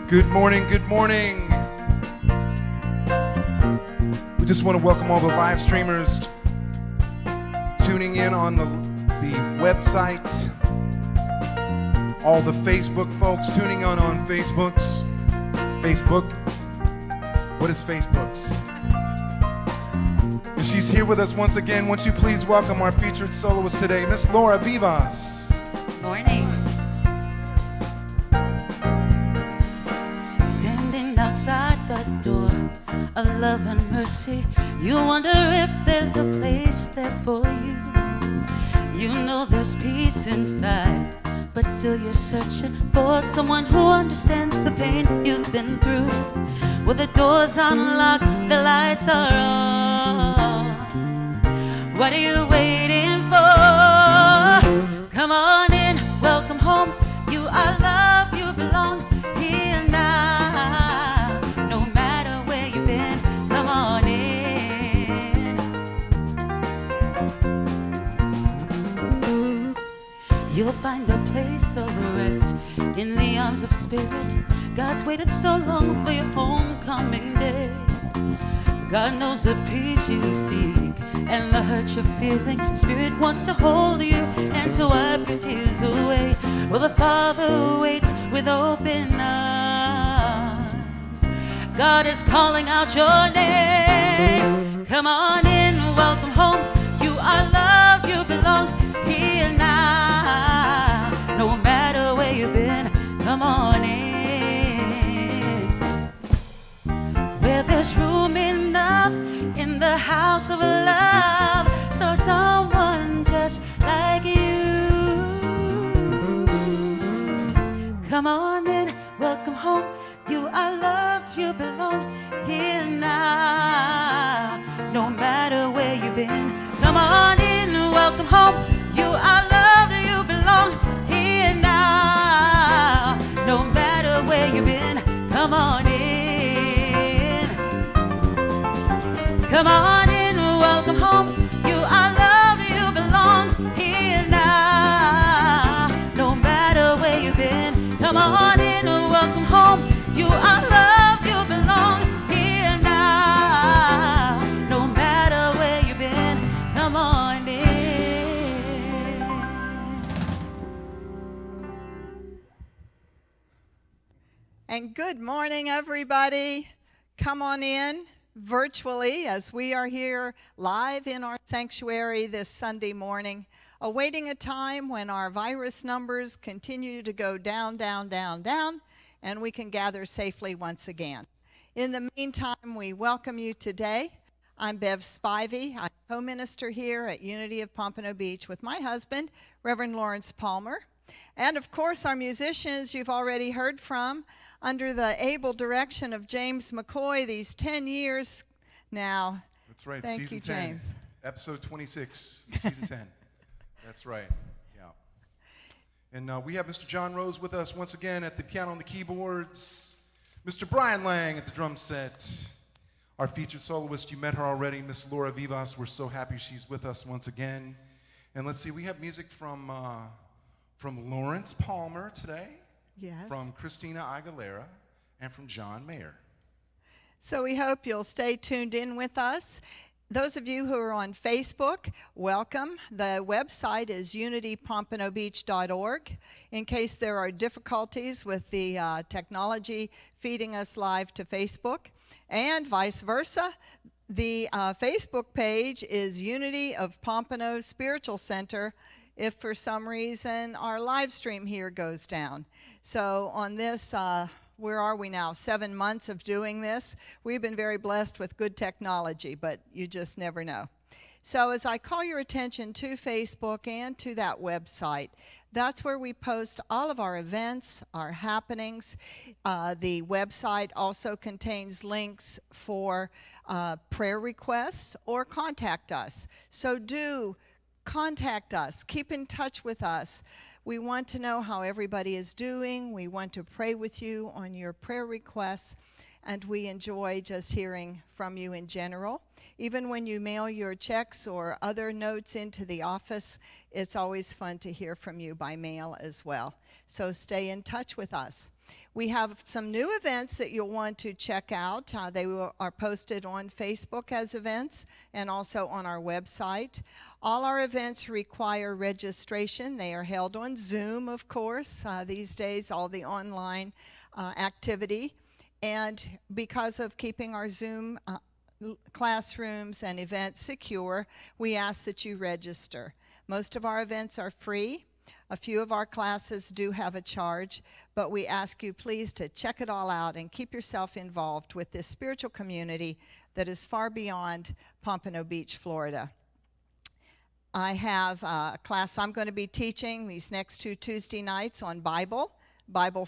Good morning, good morning. We just want to welcome all the live streamers tuning in on the website, all the Facebook folks tuning in on Facebook. What is Facebook's? And she's here with us once again. Won't you please welcome our featured soloist today, Miss Laura Vivas. Morning. Standing outside the door of love and mercy, you wonder if there's a place there for you. You know there's peace inside, but still you're searching for someone who understands the pain you've been through. Well, the door's unlocked, the lights are on. What are you waiting for? Come on in, welcome home. You are loved, you belong here now. No matter where you've been, come on in. You'll find a place of rest in the arms of spirit. God's waited so long for your homecoming day. God knows the peace you seek and the hurt you're feeling. Spirit wants to hold you and to wipe your tears away. Well, the Father waits with open arms. God is calling out your name. Come on in, welcome home. You are loved, you belong here now. No matter where you've been, come on in. Where there's room enough in the house of love, so someone just like you. Come on in, welcome home. You are loved, you belong here now. No matter where you've been, come on in, welcome home. You are loved, you belong here now. No matter where you've been, come on in. Come on in, welcome home. You are loved, you belong here now. No matter where you've been, come on in, welcome home. You are loved, you belong here now. No matter where you've been, come on in. And good morning, everybody. Come on in virtually as we are here live in our sanctuary this Sunday morning, awaiting a time when our virus numbers continue to go down, down, down, down, and we can gather safely once again. In the meantime, we welcome you today. I'm Bev Spivey. I'm co-minister here at Unity of Pompano Beach with my husband, Reverend Lawrence Palmer. And of course, our musicians you've already heard from under the able direction of James McCoy these 10 years now. That's right. Thank Season you, 10, James. Episode 26, Season 10. That's right. Yeah. And we have Mr. John Rose with us once again at the piano and the keyboards. Mr. Brian Lang at the drum set. Our featured soloist, you met her already, Miss Laura Vivas. We're so happy she's with us once again. And let's see, we have music from Lawrence Palmer today, Yes. from Christina Aguilera, and from John Mayer. So we hope you'll stay tuned in with us. Those of you who are on Facebook, welcome. The website is unitypompanobeach.org. In case there are difficulties with the technology feeding us live to Facebook, and vice versa, the Facebook page is Unity of Pompano Spiritual Center if for some reason our live stream here goes down. So on this, where are we now? 7 months of doing this. We've been very blessed with good technology, but you just never know. So as I call your attention to Facebook and to that website, that's where we post all of our events, our happenings. The website also contains links for prayer requests or contact us. So do contact us. Keep in touch with us. We want to know how everybody is doing. We want to pray with you on your prayer requests. And we enjoy just hearing from you in general. Even when you mail your checks or other notes into the office, it's always fun to hear from you by mail as well. So stay in touch with us. We have some new events that you'll want to check out. They are posted on Facebook as events and also on our website. All our events require registration. They are held on Zoom, of course, these days, all the online activity. And because of keeping our Zoom classrooms and events secure, we ask that you register. Most of our events are free. A few of our classes do have a charge, but we ask you please to check it all out and keep yourself involved with this spiritual community that is far beyond Pompano Beach, Florida. I have a class I'm going to be teaching these next 2 Tuesday nights on Bible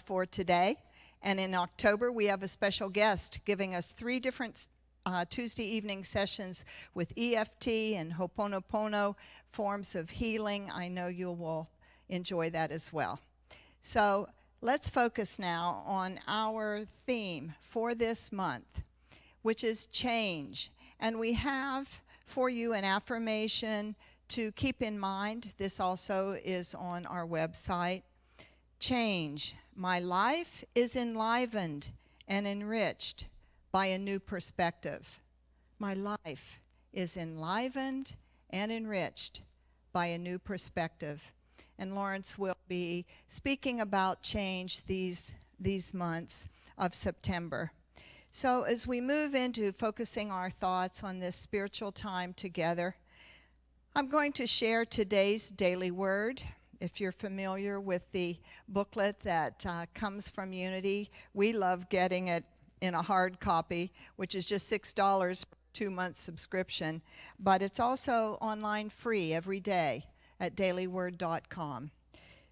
for today. And in October, we have a special guest giving us 3 different Tuesday evening sessions with EFT and Ho'oponopono forms of healing. I know you will enjoy that as well. So let's focus now on our theme for this month, which is change. And we have for you an affirmation to keep in mind. This also is on our website. Change. My life is enlivened and enriched by a new perspective. My life is enlivened and enriched by a new perspective. And Lawrence will be speaking about change these months of September. So as we move into focusing our thoughts on this spiritual time together, I'm going to share today's daily word. If you're familiar with the booklet that comes from Unity, we love getting it in a hard copy, which is just $6 for a 2-month subscription. But it's also online free every day at dailyword.com.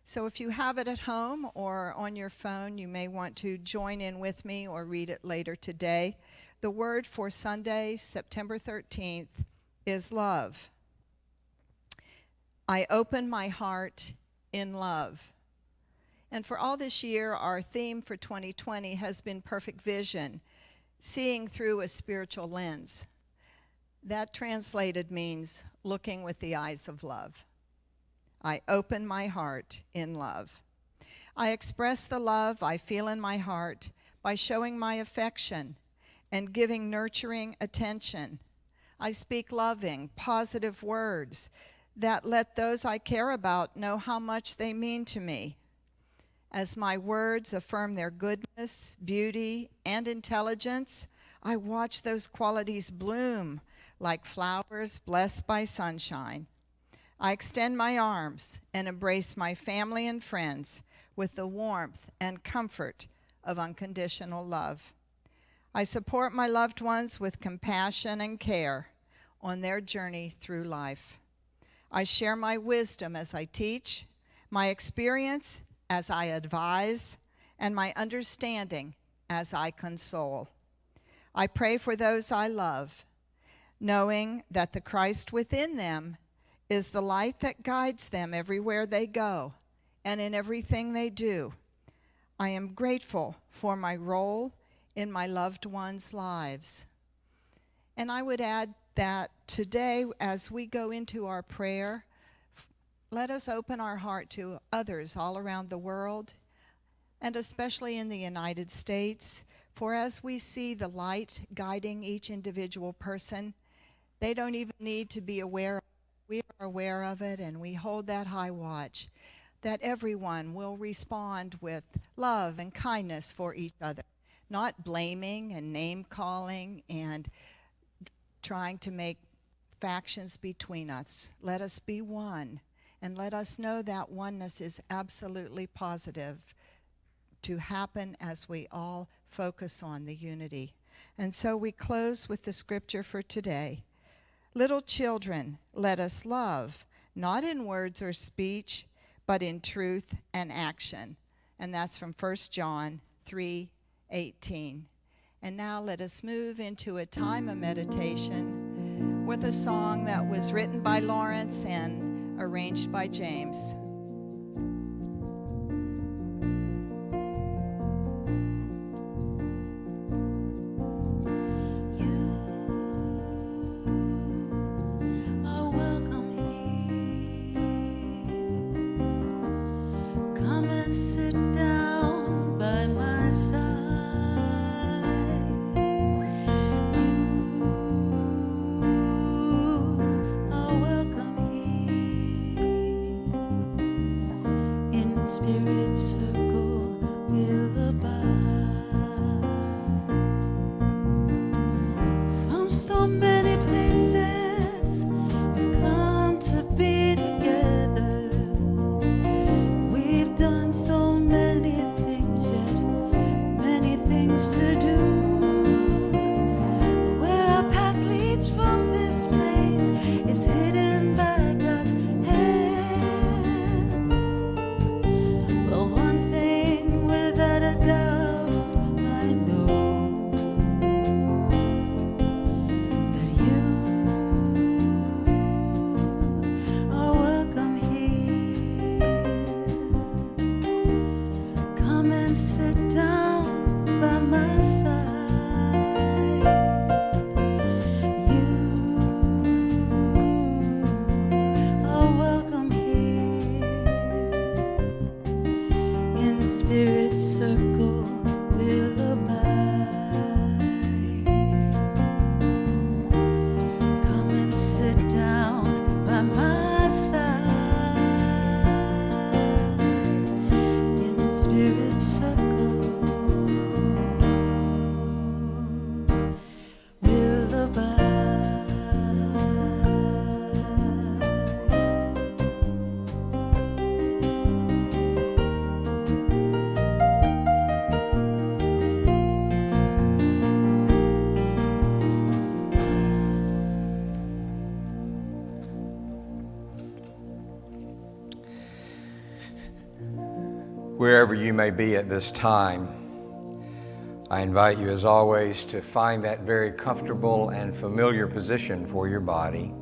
So if you have it at home or on your phone, you may want to join in with me or read it later today. The word for Sunday, September 13th, is love. I open my heart in love. And for all this year, our theme for 2020 has been perfect vision, seeing through a spiritual lens. That translated means looking with the eyes of love. I open my heart in love. I express the love I feel in my heart by showing my affection and giving nurturing attention. I speak loving, positive words that let those I care about know how much they mean to me. As my words affirm their goodness, beauty, and intelligence, I watch those qualities bloom like flowers blessed by sunshine. I extend my arms and embrace my family and friends with the warmth and comfort of unconditional love. I support my loved ones with compassion and care on their journey through life. I share my wisdom as I teach, my experience as I advise, and my understanding as I console. I pray for those I love, knowing that the Christ within them is the light that guides them everywhere they go and in everything they do. I am grateful for my role in my loved ones' lives. And I would add that today, as we go into our prayer, let us open our heart to others all around the world, and especially in the United States. For as we see the light guiding each individual person, they don't even need to be aware of it. We are aware of it, and we hold that high watch, that everyone will respond with love and kindness for each other, not blaming and name-calling and trying to make factions between us. Let us be one, and let us know that oneness is absolutely positive to happen as we all focus on the unity. And so we close with the scripture for today. Little children, let us love, not in words or speech, but in truth and action. And that's from 1 John 3:18. And now let us move into a time of meditation with a song that was written by Lawrence and arranged by James. Spirit circle will abide. From so many places we've come to be together. We've done so many things, yet many things to do. Where our path leads from this place is hidden by God's hand. Spirit circle will abide. Come and sit down by my side. In spirit circle will abide. Wherever you may be at this time, I invite you, as always, to find that very comfortable and familiar position for your body.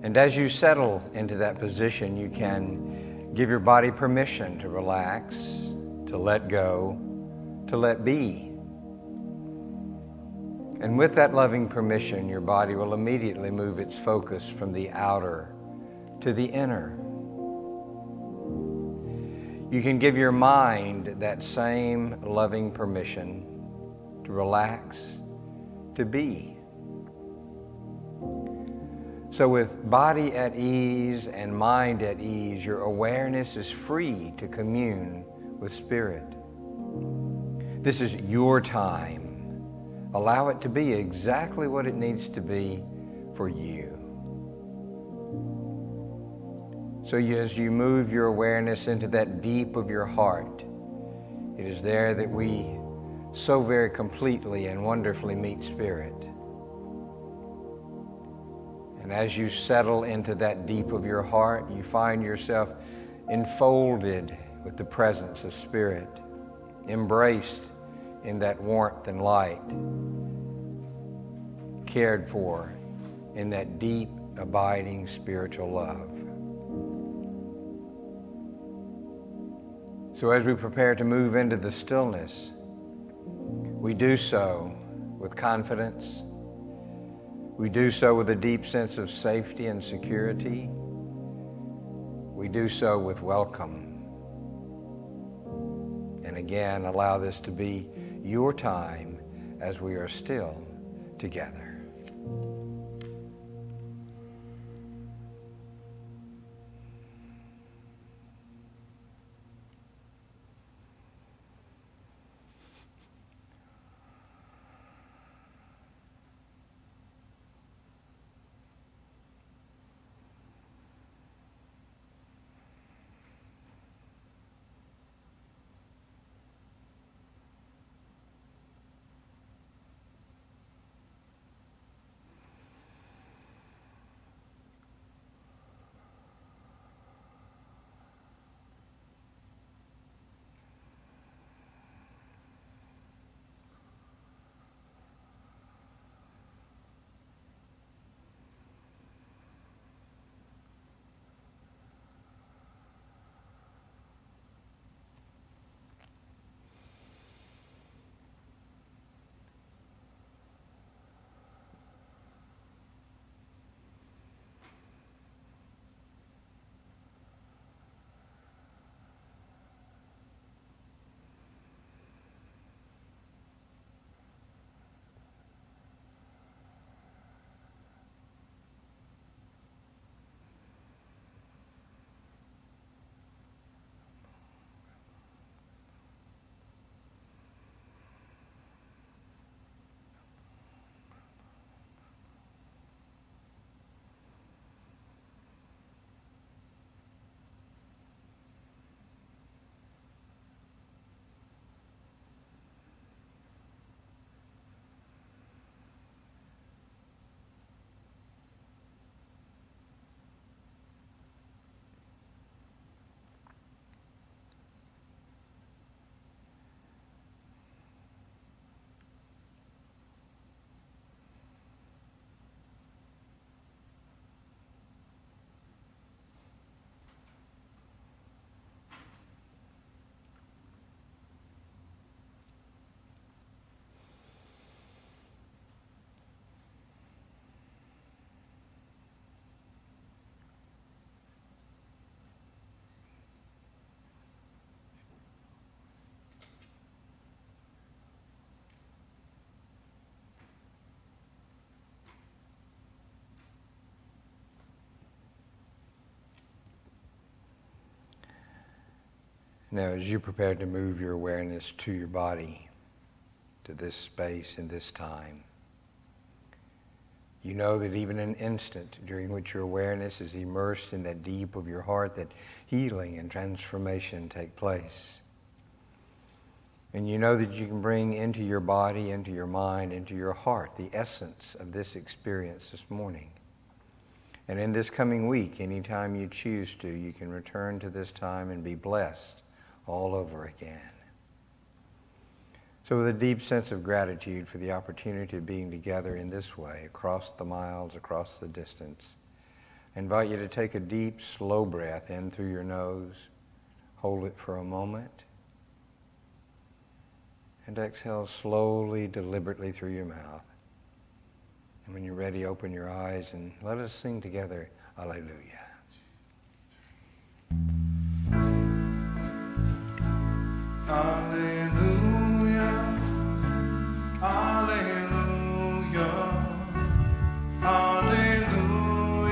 And as you settle into that position, you can give your body permission to relax, to let go, to let be. And with that loving permission, your body will immediately move its focus from the outer to the inner. You can give your mind that same loving permission to relax, to be. So with body at ease and mind at ease, your awareness is free to commune with Spirit. This is your time. Allow it to be exactly what it needs to be for you. So as you move your awareness into that deep of your heart, it is there that we so very completely and wonderfully meet Spirit. And as you settle into that deep of your heart, you find yourself enfolded with the presence of Spirit, embraced in that warmth and light, cared for in that deep, abiding spiritual love. So as we prepare to move into the stillness, we do so with confidence. We do so with a deep sense of safety and security. We do so with welcome. And again, allow this to be your time as we are still together. Now, as you prepare to move your awareness to your body, to this space and this time, you know that even an instant during which your awareness is immersed in that deep of your heart, that healing and transformation take place. And you know that you can bring into your body, into your mind, into your heart, the essence of this experience this morning. And in this coming week, anytime you choose to, you can return to this time and be blessed all over again. So with a deep sense of gratitude for the opportunity of being together in this way, across the miles, across the distance, I invite you to take a deep, slow breath in through your nose, hold it for a moment, and exhale slowly, deliberately through your mouth. And when you're ready, open your eyes and let us sing together, Alleluia. Alleluia, Alleluia, Alleluia,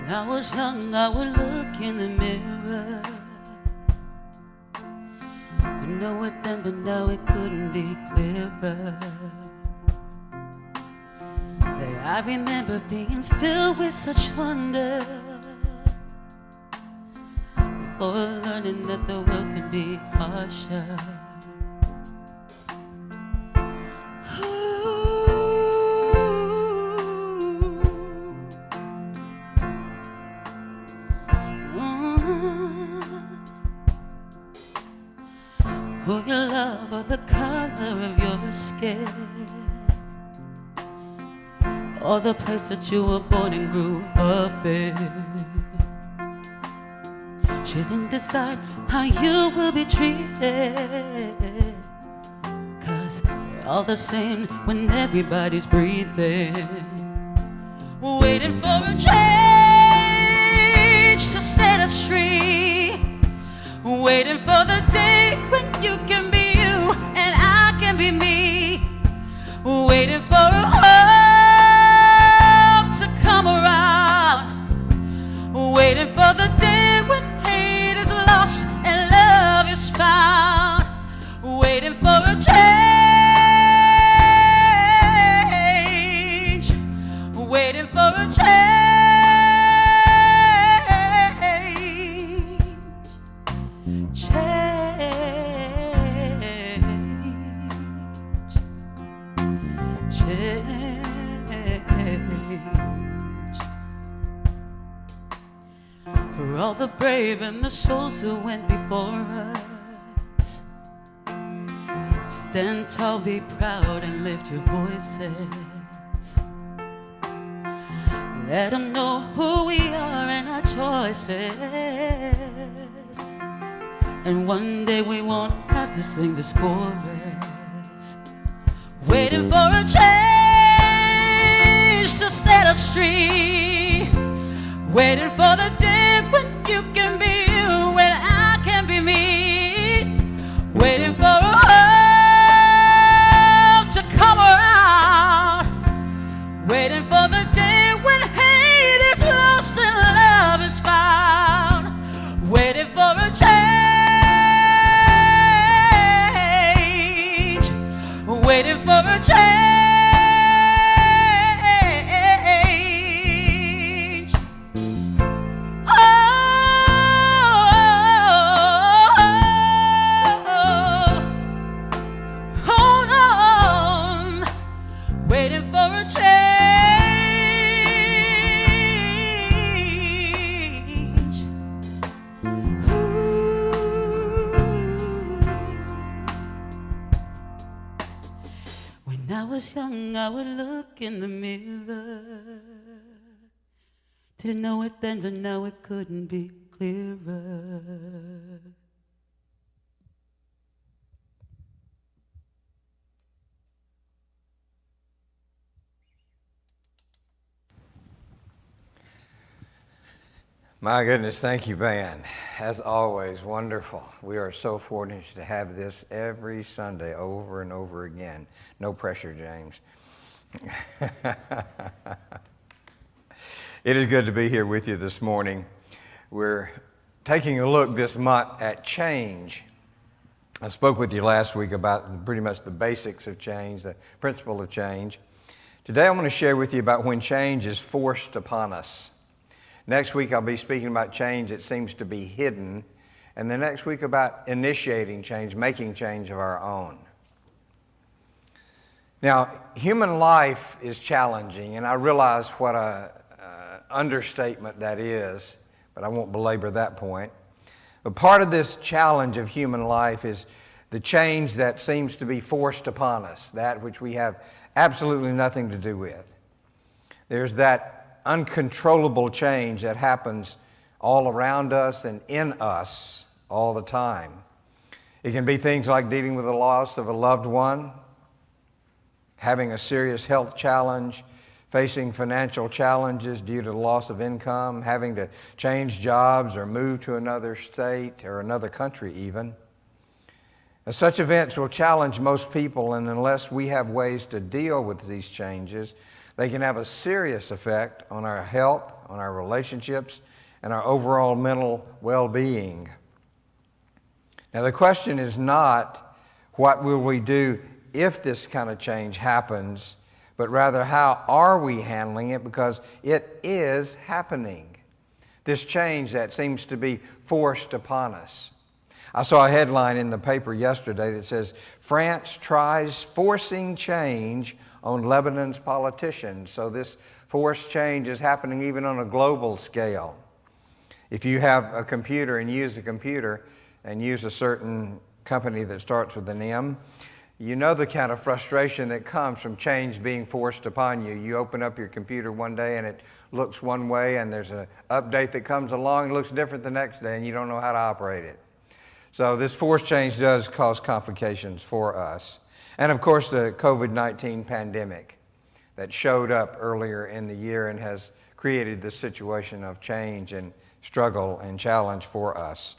When I was young, I would look in the mirror. Didn't know it then, but now it couldn't be clearer. That I remember being filled with such wonder before learning that the world can be harsher. Who you love or the color of your skin, or the place that you were born and grew up in. Shouldn't decide how you will be treated, 'cause we're all the same when everybody's breathing. Waiting for a change to set us free. Waiting for the day when you can be you and I can be me. Waiting for a hope to come around. Waiting for the day when hate is lost and love is found. Waiting for a change. Waiting for a change. For all the brave and the souls who went before us, stand tall, be proud, and lift your voices. Let them know who we are and our choices. And one day we won't have to sing this chorus. Waiting for a change to set us free. Waiting for the day when you can be you and I can be me. Waiting for a hope to come around. Waiting for the day when hate is lost and love is found. Waiting for a change. Waiting for a change. When I was young, I would look in the mirror. Didn't know it then, but now it couldn't be clearer. My goodness, thank you, band. As always, wonderful. We are so fortunate to have this every Sunday over and over again. No pressure, James. It is good to be here with you this morning. We're taking a look this month at change. I spoke with you last week about pretty much the basics of change, the principle of change. Today I want to share with you about when change is forced upon us. Next week, I'll be speaking about change that seems to be hidden. And the next week about initiating change, making change of our own. Now, human life is challenging, and I realize what an understatement that is, but I won't belabor that point. But part of this challenge of human life is the change that seems to be forced upon us, that which we have absolutely nothing to do with. There's that uncontrollable change that happens all around us and in us all the time. It can be things like dealing with the loss of a loved one, having a serious health challenge, facing financial challenges due to the loss of income, having to change jobs or move to another state or another country even. And such events will challenge most people, and unless we have ways to deal with these changes, They can have a serious effect on our health, on our relationships, and our overall mental well-being. Now, the question is not what will we do if this kind of change happens, but rather how are we handling it, because it is happening. This change that seems to be forced upon us. I saw a headline in the paper yesterday that says, France tries forcing change on Lebanon's politicians. So this forced change is happening even on a global scale. If you have a computer and use a computer and use a certain company that starts with an M, you know the kind of frustration that comes from change being forced upon you. You open up your computer one day and it looks one way, and there's an update that comes along and looks different the next day, and you don't know how to operate it. So this forced change does cause complications for us. And of course, the COVID-19 pandemic that showed up earlier in the year and has created this situation of change and struggle and challenge for us.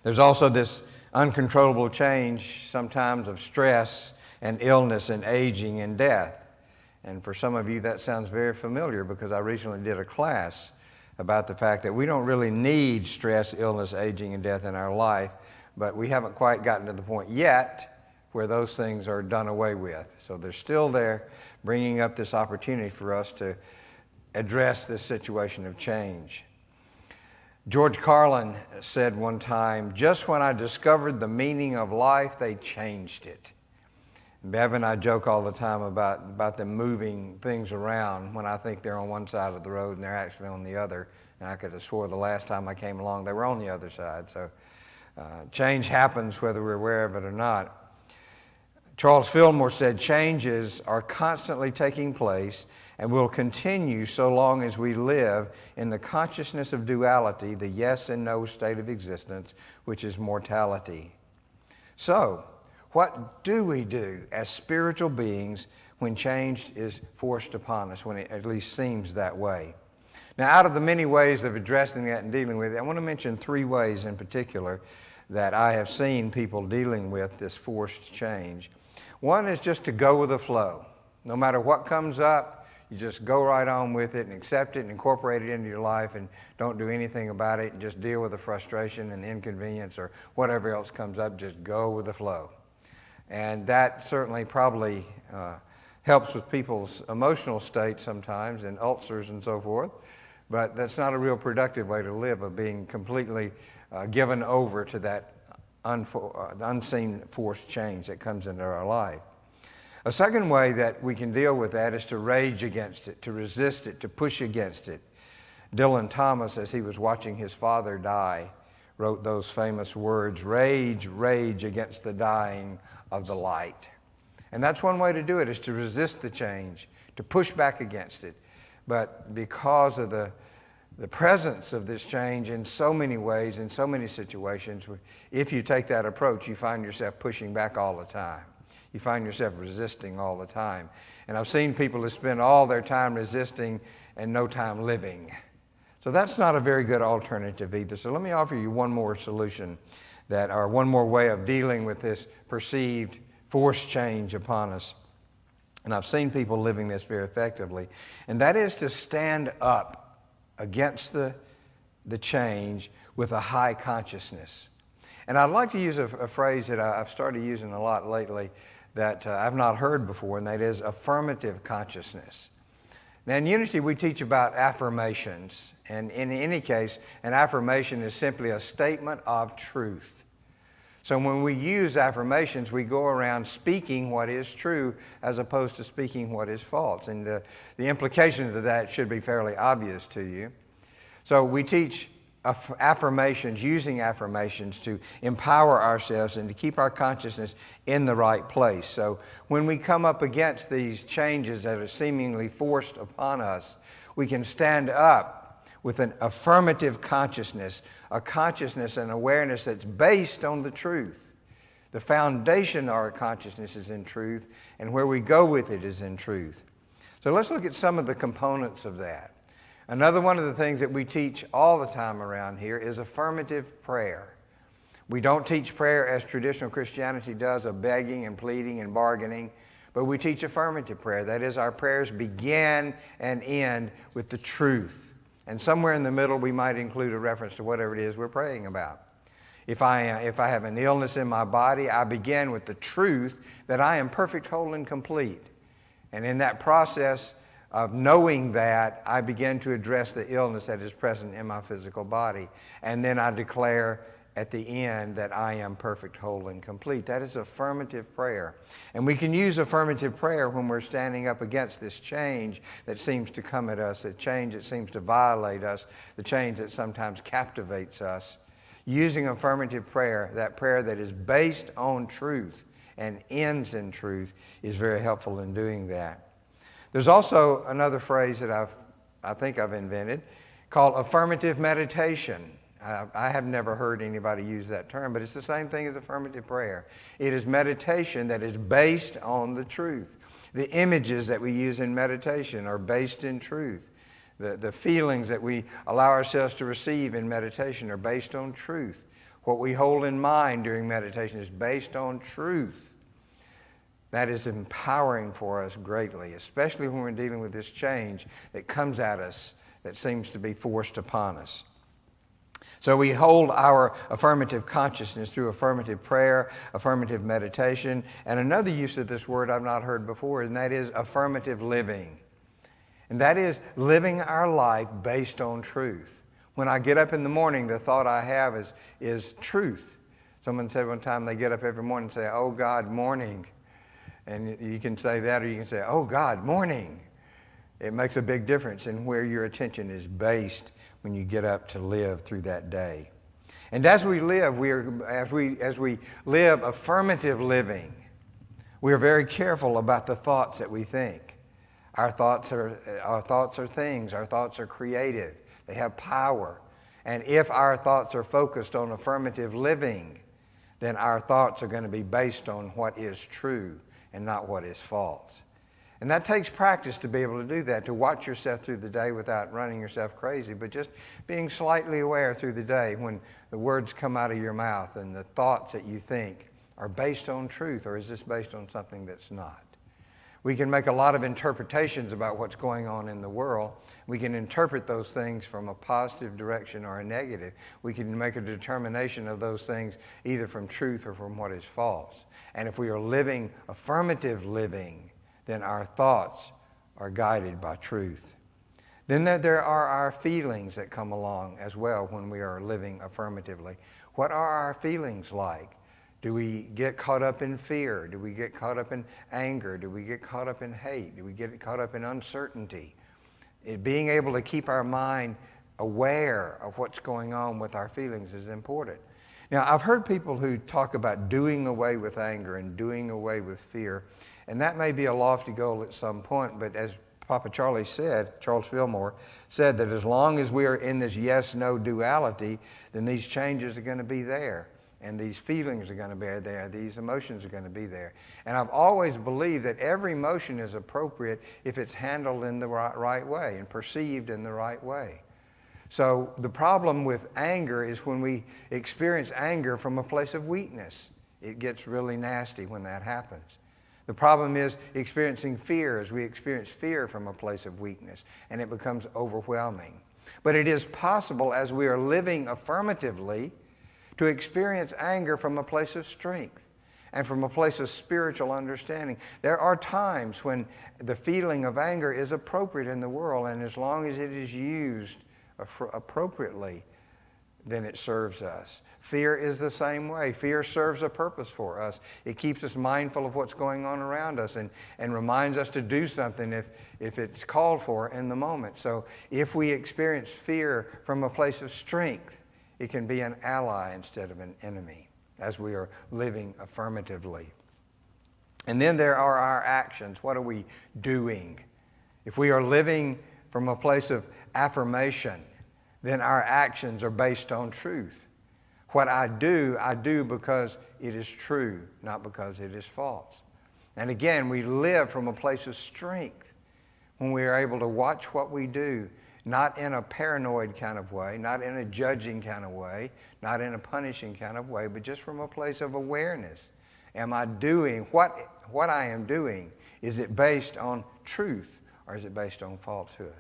There's also this uncontrollable change sometimes of stress and illness and aging and death. And for some of you that sounds very familiar, because I recently did a class about the fact that we don't really need stress, illness, aging, and death in our life, but we haven't quite gotten to the point yet where those things are done away with. So they're still there, bringing up this opportunity for us to address this situation of change. George Carlin said one time, "Just when I discovered the meaning of life, they changed it." And Bev and I joke all the time about them moving things around when I think they're on one side of the road and they're actually on the other. And I could have swore the last time I came along they were on the other side. So change happens whether we're aware of it or not. Charles Fillmore said, "Changes are constantly taking place and will continue so long as we live in the consciousness of duality, the yes and no state of existence, which is mortality." So, what do we do as spiritual beings when change is forced upon us, when it at least seems that way? Now, out of the many ways of addressing that and dealing with it, I want to mention 3 ways in particular that I have seen people dealing with this forced change. One is just to go with the flow. No matter what comes up, you just go right on with it and accept it and incorporate it into your life and don't do anything about it and just deal with the frustration and the inconvenience or whatever else comes up. Just go with the flow. And that certainly probably helps with people's emotional state sometimes and ulcers and so forth. But that's not a real productive way to live, of being completely given over to that unseen forced change that comes into our life. A second way that we can deal with that is to rage against it, to resist it, to push against it. Dylan Thomas, as he was watching his father die, wrote those famous words, "Rage, rage against the dying of the light." And that's one way to do it, is to resist the change, to push back against it. But because of the presence of this change in so many ways, in so many situations, if you take that approach, you find yourself pushing back all the time. You find yourself resisting all the time. And I've seen people who spend all their time resisting and no time living. So that's not a very good alternative either. So let me offer you one more solution, or one more way of dealing with this perceived forced change upon us. And I've seen people living this very effectively. And that is to stand up against the change with a high consciousness. And I'd like to use a phrase that I've started using a lot lately that I've not heard before, and that is affirmative consciousness. Now, in Unity, we teach about affirmations. And in any case, an affirmation is simply a statement of truth. So when we use affirmations, we go around speaking what is true as opposed to speaking what is false. And the implications of that should be fairly obvious to you. So we teach affirmations, using affirmations to empower ourselves and to keep our consciousness in the right place. So when we come up against these changes that are seemingly forced upon us, we can stand up with an affirmative consciousness, a consciousness and awareness that's based on the truth. The foundation of our consciousness is in truth, and where we go with it is in truth. So let's look at some of the components of that. Another one of the things that we teach all the time around here is affirmative prayer. We don't teach prayer as traditional Christianity does, of begging and pleading and bargaining, But we teach affirmative prayer. That is, our prayers begin and end with the truth. And somewhere in the middle, we might include a reference to whatever it is we're praying about. If I have an illness in my body, I begin with the truth that I am perfect, whole, and complete. And in that process of knowing that, I begin to address the illness that is present in my physical body. And then I declare at the end that I am perfect, whole, and complete. That is affirmative prayer. And we can use affirmative prayer when we're standing up against this change that seems to come at us, the change that seems to violate us, the change that sometimes captivates us. Using affirmative prayer, that prayer that is based on truth and ends in truth, is very helpful in doing that. There's also another phrase that I think I've invented called affirmative meditation. I have never heard anybody use that term, but it's the same thing as affirmative prayer. It is meditation that is based on the truth. The images that we use in meditation are based in truth. The feelings that we allow ourselves to receive in meditation are based on truth. What we hold in mind during meditation is based on truth. That is empowering for us greatly, especially when we're dealing with this change that comes at us that seems to be forced upon us. So we hold our affirmative consciousness through affirmative prayer, affirmative meditation, and another use of this word I've not heard before, and that is affirmative living. And that is living our life based on truth. When I get up in the morning, the thought I have is truth. Someone said one time they get up every morning and say, "Oh God, morning." And you can say that, or you can say, "Oh God, morning." It makes a big difference in where your attention is based when you get up to live through that day. And as we live, as we live affirmative living, we are very careful about the thoughts that we think. Our thoughts are things. Our thoughts are creative. They have power. And if our thoughts are focused on affirmative living, then our thoughts are going to be based on what is true and not what is false. And that takes practice to be able to do that, to watch yourself through the day without running yourself crazy, but just being slightly aware through the day when the words come out of your mouth and the thoughts that you think are based on truth, or is this based on something that's not? We can make a lot of interpretations about what's going on in the world. We can interpret those things from a positive direction or a negative. We can make a determination of those things either from truth or from what is false. And if we are living affirmative living, then our thoughts are guided by truth. Then there are our feelings that come along as well when we are living affirmatively. What are our feelings like? Do we get caught up in fear? Do we get caught up in anger? Do we get caught up in hate? Do we get caught up in uncertainty? Being able to keep our mind aware of what's going on with our feelings is important. Now, I've heard people who talk about doing away with anger and doing away with fear, and that may be a lofty goal at some point, but as Papa Charlie said, Charles Fillmore said that as long as we are in this yes-no duality, then these changes are going to be there, and these feelings are going to be there, these emotions are going to be there. And I've always believed that every emotion is appropriate if it's handled in the right way and perceived in the right way. So the problem with anger is when we experience anger from a place of weakness. It gets really nasty when that happens. The problem is experiencing fear as we experience fear from a place of weakness, and it becomes overwhelming. But it is possible as we are living affirmatively to experience anger from a place of strength and from a place of spiritual understanding. There are times when the feeling of anger is appropriate in the world, and as long as it is used appropriately, then it serves us. Fear is the same way. Fear serves a purpose for us. It keeps us mindful of what's going on around us and reminds us to do something if it's called for in the moment. So if we experience fear from a place of strength, it can be an ally instead of an enemy as we are living affirmatively. And then there are our actions. What are we doing? If we are living from a place of affirmation, then our actions are based on truth. What I do because it is true, not because it is false. And again, we live from a place of strength when we are able to watch what we do, not in a paranoid kind of way, not in a judging kind of way, not in a punishing kind of way, but just from a place of awareness. Am I doing what I am doing? Is it based on truth or is it based on falsehood?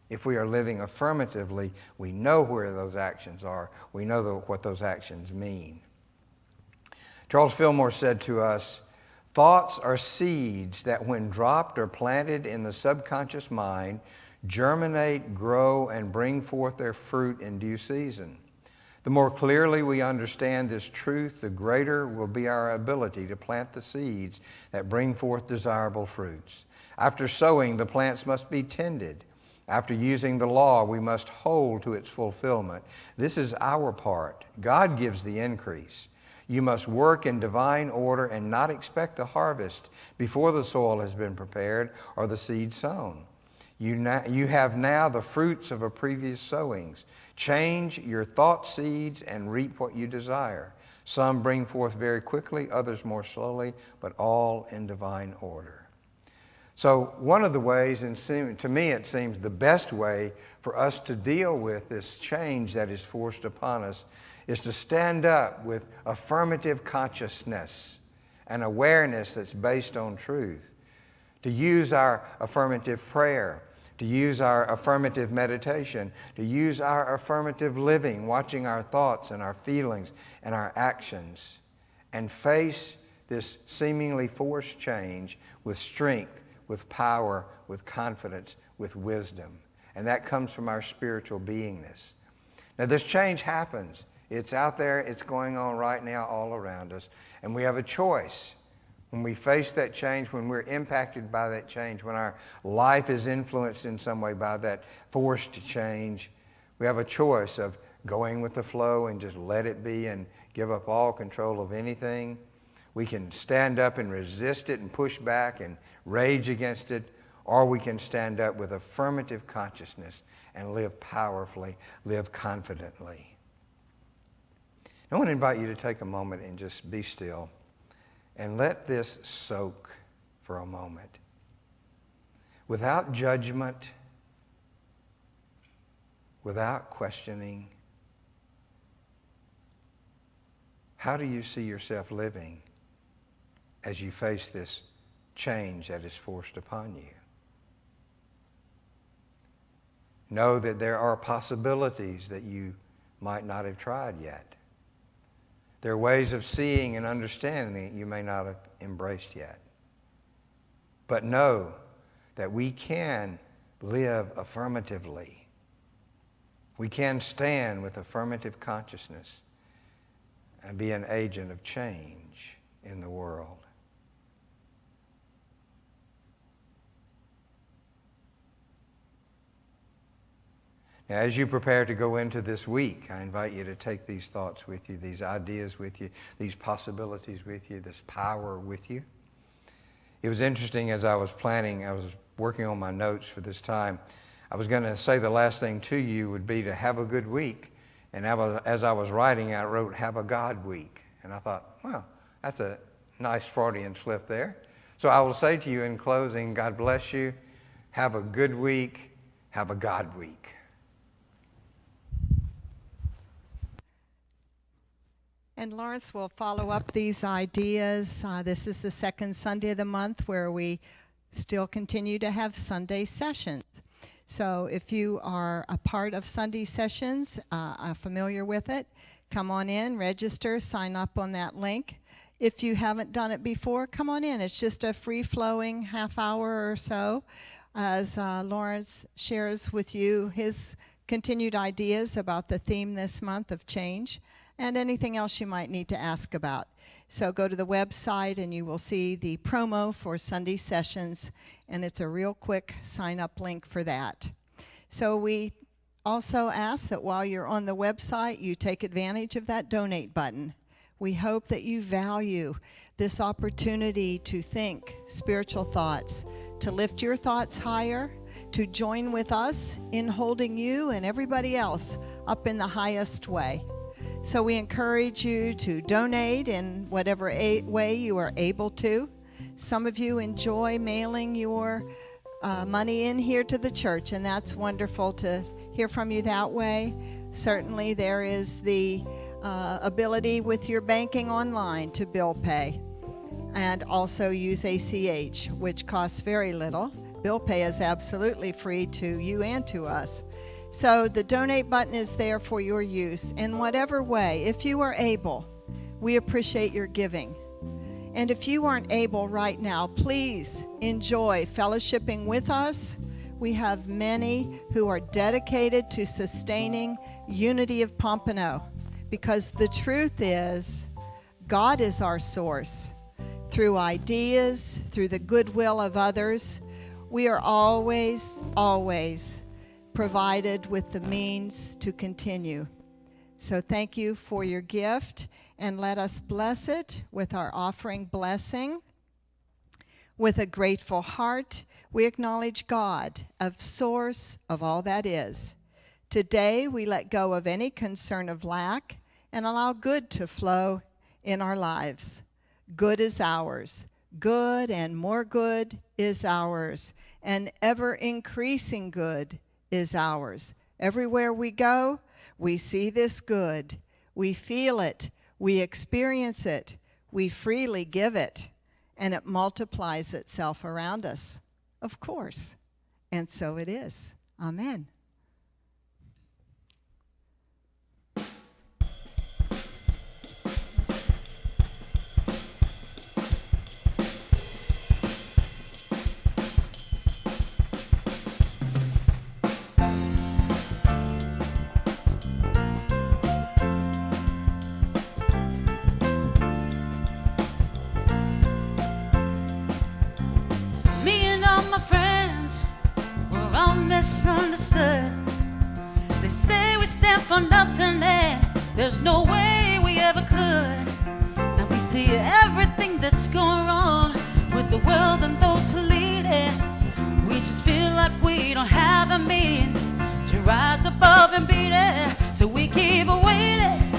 If we are living affirmatively, we know where those actions are. We know what those actions mean. Charles Fillmore said to us, "Thoughts are seeds that when dropped or planted in the subconscious mind, germinate, grow, and bring forth their fruit in due season. The more clearly we understand this truth, the greater will be our ability to plant the seeds that bring forth desirable fruits. After sowing, the plants must be tended. After using the law, we must hold to its fulfillment. This is our part. God gives the increase. You must work in divine order and not expect a harvest before the soil has been prepared or the seed sown. You have now the fruits of a previous sowings. Change your thought seeds and reap what you desire. Some bring forth very quickly, others more slowly, but all in divine order." So one of the ways, and to me it seems the best way for us to deal with this change that is forced upon us, is to stand up with affirmative consciousness and awareness that's based on truth, to use our affirmative prayer, to use our affirmative meditation, to use our affirmative living, watching our thoughts and our feelings and our actions, and face this seemingly forced change with strength, with power, with confidence, with wisdom. And that comes from our spiritual beingness. Now this change happens. It's out there, it's going on right now all around us. And we have a choice. When we face that change, when we're impacted by that change, when our life is influenced in some way by that forced change, we have a choice of going with the flow and just let it be and give up all control of anything. We can stand up and resist it and push back and rage against it, or we can stand up with affirmative consciousness and live powerfully, live confidently. I want to invite you to take a moment and just be still and let this soak for a moment. Without judgment, without questioning, how do you see yourself living as you face this change that is forced upon you? Know that there are possibilities that you might not have tried yet. There are ways of seeing and understanding that you may not have embraced yet. But know that we can live affirmatively. We can stand with affirmative consciousness and be an agent of change in the world. Now, as you prepare to go into this week, I invite you to take these thoughts with you, these ideas with you, these possibilities with you, this power with you. It was interesting as I was planning, I was working on my notes for this time. I was going to say the last thing to you would be to have a good week. And as I was writing, I wrote, have a God week. And I thought, well, that's a nice Freudian slip there. So I will say to you in closing, God bless you. Have a good week. Have a God week. And Lawrence will follow up these ideas. This is the second Sunday of the month where we still continue to have Sunday sessions. So if you are a part of Sunday sessions, familiar with it, come on in, register, sign up on that link. If you haven't done it before, come on in. It's just a free-flowing half hour or so as Lawrence shares with you his continued ideas about the theme this month of change and anything else you might need to ask about. So go to the website and you will see the promo for Sunday sessions, and it's a real quick sign-up link for that. So we also ask that while you're on the website, you take advantage of that donate button. We hope that you value this opportunity to think spiritual thoughts, to lift your thoughts higher, to join with us in holding you and everybody else up in the highest way. So we encourage you to donate in whatever way you are able to. Some of you enjoy mailing your money in here to the church, and that's wonderful to hear from you that way. Certainly there is the ability with your banking online to bill pay. and also use ACH, which costs very little. Bill pay is absolutely free to you and to us. So the donate button is there for your use in whatever way. If you are able, we appreciate your giving. And if you aren't able right now, please enjoy fellowshipping with us. We have many who are dedicated to sustaining unity of Pompano, because the truth is, God is our source. Through ideas, through the goodwill of others, we are always, always provided with the means to continue. So thank you for your gift, and let us bless it with our offering blessing. With a grateful heart, we acknowledge God, of source of all that is. Today, we let go of any concern of lack and allow good to flow in our lives. Good is ours. Good and more good is ours. And ever-increasing good is ours. Everywhere we go, we see this good. We feel it. We experience it. We freely give it. And it multiplies itself around us, of course. And so it is. Amen. Misunderstood. They say we stand for nothing and there's no way we ever could. Now we see everything that's going wrong with the world and those who lead it. We just feel like we don't have the means to rise above and beat it. So we keep waiting,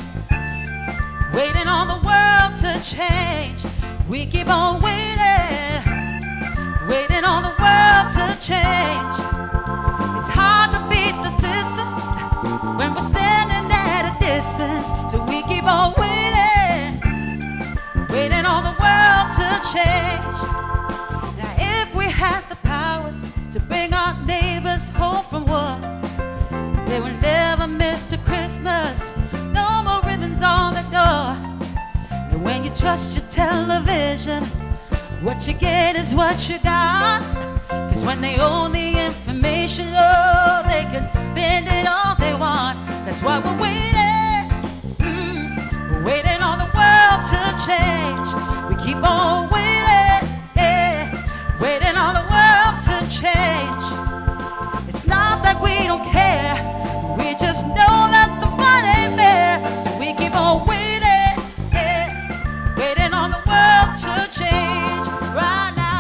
waiting on the world to change. We keep on waiting, waiting on the world to change. It's hard to beat the system when we're standing at a distance. So we keep on waiting, waiting on the world to change. Now if we had the power to bring our neighbors home from war, they would never miss a Christmas, no more ribbons on the door. And when you trust your television, what you get is what you got. Cause when they own the information, oh, they can bend it all they want. That's why we're waiting, we're waiting on the world to change. We keep on waiting, waiting on the world to change. It's not that we don't care, we just know that the fun ain't fair. So we keep on waiting, waiting on the world to change right now.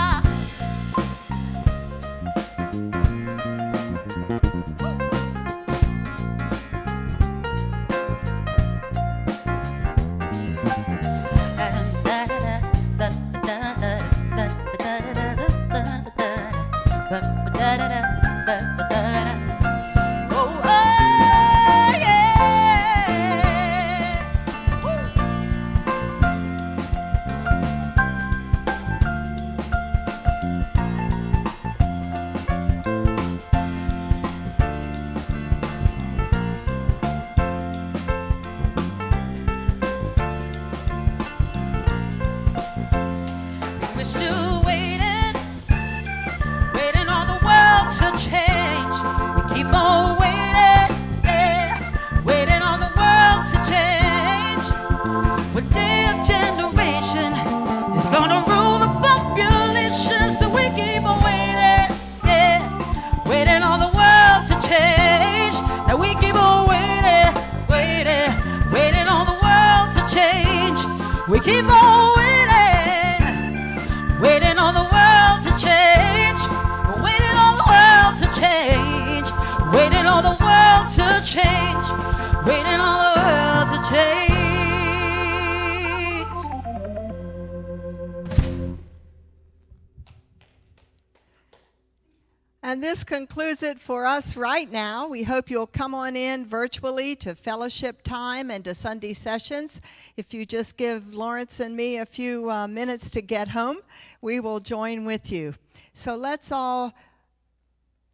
And this concludes it for us right now. We hope you'll come on in virtually to fellowship time and to Sunday sessions. If you just give Lawrence and me a few minutes to get home, we will join with you. So let's all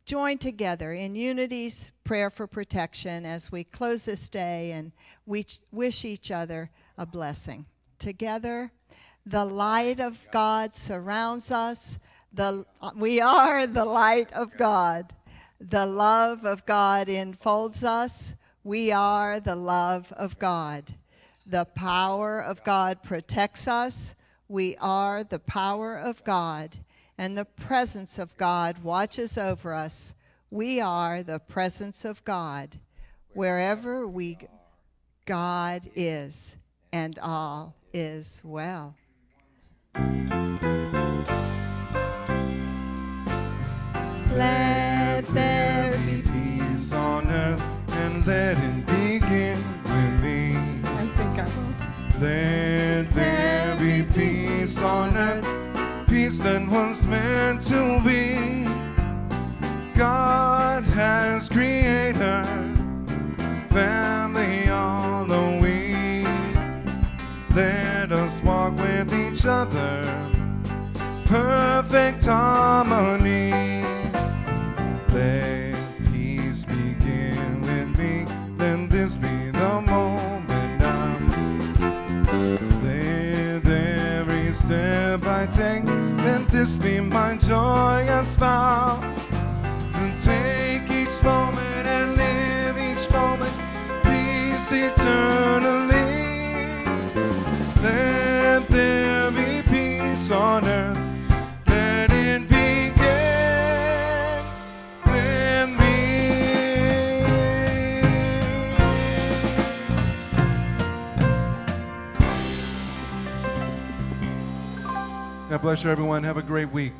join together in unity's prayer for protection as we close this day, and we wish each other a blessing. Together, the light of God surrounds us. We are the light of God. The love of God enfolds us. We are the love of God. The power of God protects us. We are the power of God. And the presence of God watches over us. We are the presence of God. Wherever God is, and all is well. Let there be peace on earth, and let it begin with me. I think I will. Let there be peace on earth, peace that was meant to be. God has created family all the way. Let us walk with each other, perfect harmony. Let peace begin with me. Let this be the moment now. Let every step I take, let this be my joyous vow. To take each moment and live each moment, peace eternally. Let there be peace on earth. Let it begin with me. God bless you, everyone. Have a great week.